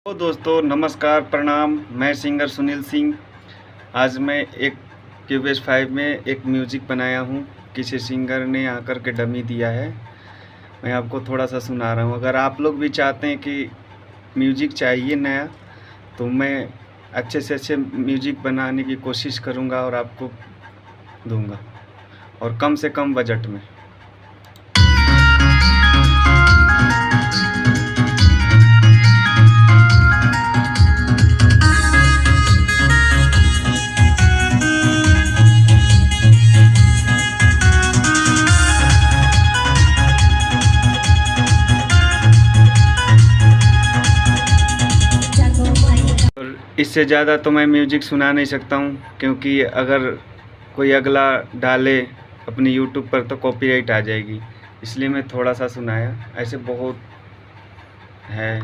तो दोस्तों नमस्कार प्रणाम। मैं सिंगर सुनील सिंह। आज मैं एक क्यूबेस 5 में एक म्यूजिक बनाया हूँ। किसी सिंगर ने आकर के डमी दिया है। मैं आपको थोड़ा सा सुना रहा हूँ। अगर आप लोग भी चाहते हैं कि म्यूजिक चाहिए नया, तो मैं अच्छे से अच्छे म्यूजिक बनाने की कोशिश करूँगा और आपको दूँगा, और कम से कम बजट में। और इससे ज़्यादा तो मैं म्यूजिक सुना नहीं सकता हूँ, क्योंकि अगर कोई अगला डाले अपनी यूट्यूब पर तो कॉपीराइट आ जाएगी। इसलिए मैं थोड़ा सा सुनाया। ऐसे बहुत है।